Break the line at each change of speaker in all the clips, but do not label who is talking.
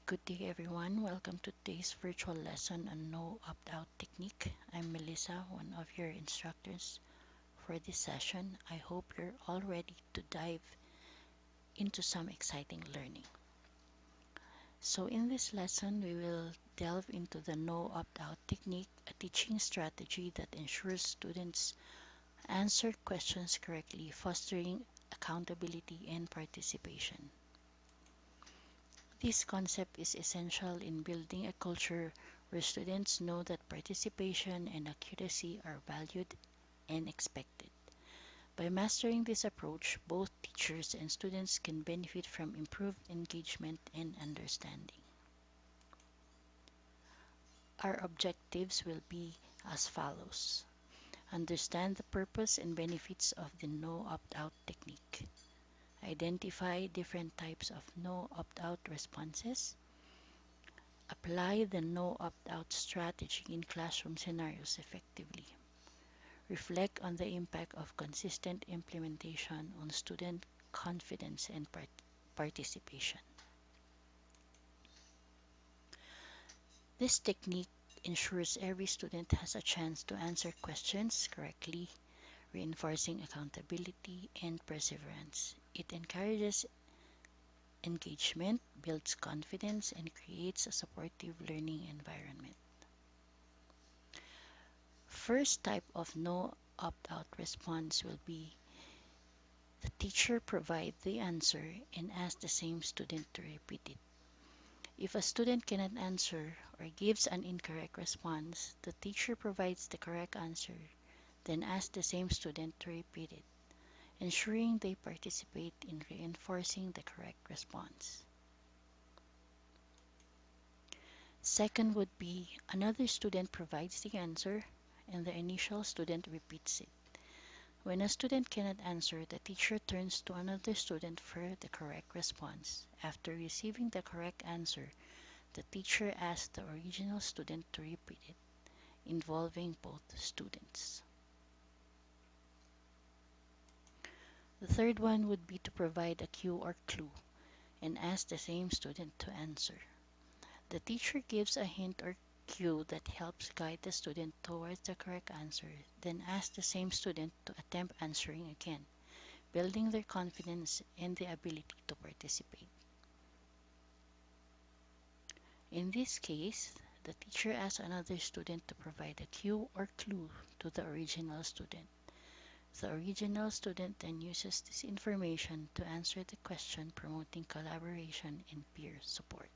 Good day, everyone. Welcome to today's virtual lesson on no opt-out technique. I'm Melissa, one of your instructors for this session. I hope you're all ready to dive into some exciting learning. So in this lesson, we will delve into the no opt-out technique, a teaching strategy that ensures students answer questions correctly, fostering accountability and participation. This concept is essential in building a culture where students know that participation and accuracy are valued and expected. By mastering this approach, both teachers and students can benefit from improved engagement and understanding. Our objectives will be as follows. Understand the purpose and benefits of the no opt-out technique. Identify different types of no opt-out responses. Apply the no opt-out strategy in classroom scenarios effectively. Reflect on the impact of consistent implementation on student confidence and participation. This technique ensures every student has a chance to answer questions correctly, reinforcing accountability and perseverance. It encourages engagement, builds confidence, and creates a supportive learning environment. First type of no opt-out response will be the teacher provides the answer and asks the same student to repeat it. If a student cannot answer or gives an incorrect response, the teacher provides the correct answer, then asks the same student to repeat it, ensuring they participate in reinforcing the correct response. Second would be another student provides the answer and the initial student repeats it. When a student cannot answer, the teacher turns to another student for the correct response. After receiving the correct answer, the teacher asks the original student to repeat it, involving both students. The third one would be to provide a cue or clue and ask the same student to answer. The teacher gives a hint or cue that helps guide the student towards the correct answer, then asks the same student to attempt answering again, building their confidence and the ability to participate. In this case, the teacher asks another student to provide a cue or clue to the original student. The original student then uses this information to answer the question, promoting collaboration and peer support.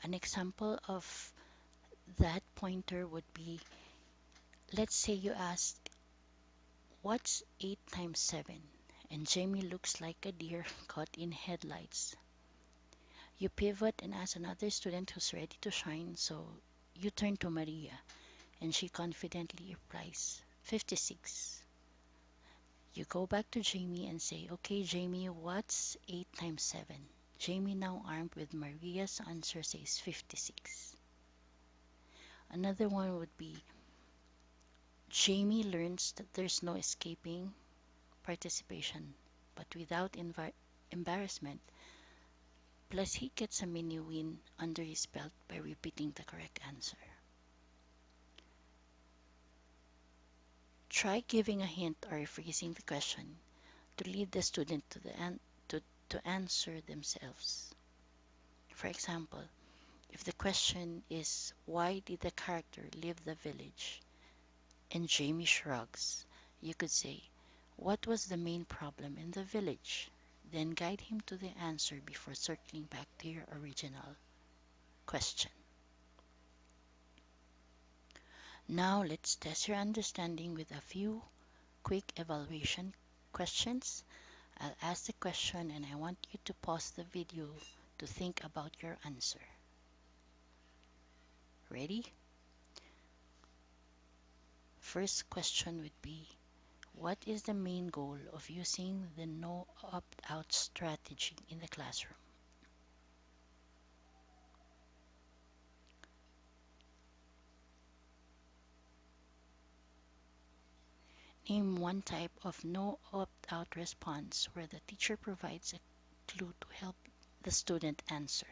An example of that pointer would be, let's say you ask, what's 8 times 7? And Jamie looks like a deer caught in headlights. You pivot and ask another student who's ready to shine, so you turn to Maria, and she confidently replies, 56. You go back to Jamie and say, okay, Jamie, what's 8 times 7? Jamie, now armed with Maria's answer, says 56. Another one would be, Jamie learns that there's no escaping participation, but without embarrassment. Plus, he gets a mini win under his belt by repeating the correct answer. Try giving a hint or rephrasing the question to lead the student to answer themselves. For example, if the question is, why did the character leave the village? And Jamie shrugs, you could say, what was the main problem in the village? Then guide him to the answer before circling back to your original question. Now let's test your understanding with a few quick evaluation questions. I'll ask the question and I want you to pause the video to think about your answer. Ready? First question would be, what is the main goal of using the no opt-out strategy in the classroom? Name one type of no opt-out response where the teacher provides a clue to help the student answer.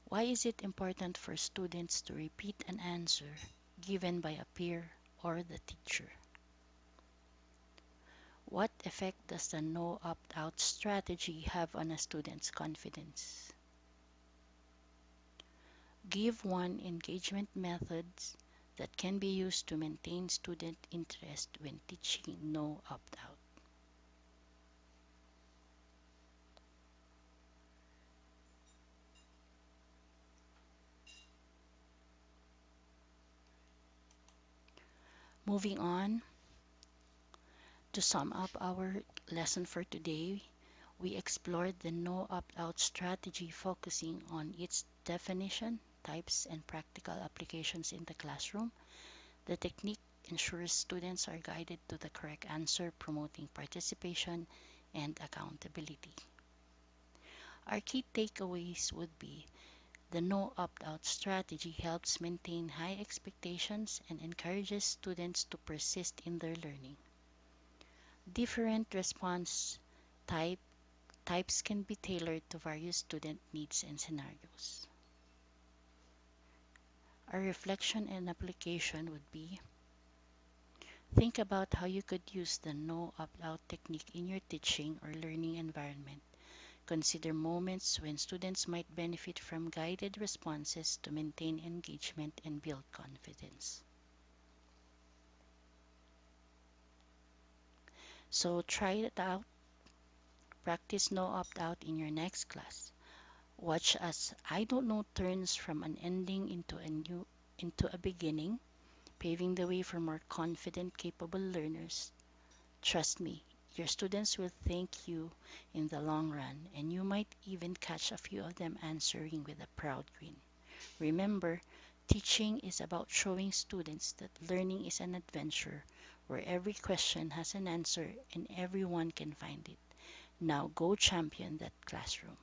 Why is it important for students to repeat an answer given by a peer or the teacher? What effect does the no opt-out strategy have on a student's confidence? Give one engagement methods that can be used to maintain student interest when teaching no opt-out. Moving on, to sum up our lesson for today, we explored the no opt-out strategy focusing on its definition, types, and practical applications in the classroom. The technique ensures students are guided to the correct answer, promoting participation and accountability. Our key takeaways would be the no opt-out strategy helps maintain high expectations and encourages students to persist in their learning. Different response type, types can be tailored to various student needs and scenarios. Our reflection and application would be: think about how you could use the no opt-out technique in your teaching or learning environment. Consider moments when students might benefit from guided responses to maintain engagement and build confidence. So try it out. Practice no opt-out in your next class. Watch as I don't know turns from an ending into a beginning, paving the way for more confident, capable learners. Trust me, your students will thank you in the long run, and you might even catch a few of them answering with a proud grin. Remember, teaching is about showing students that learning is an adventure where every question has an answer and everyone can find it. Now go champion that classroom.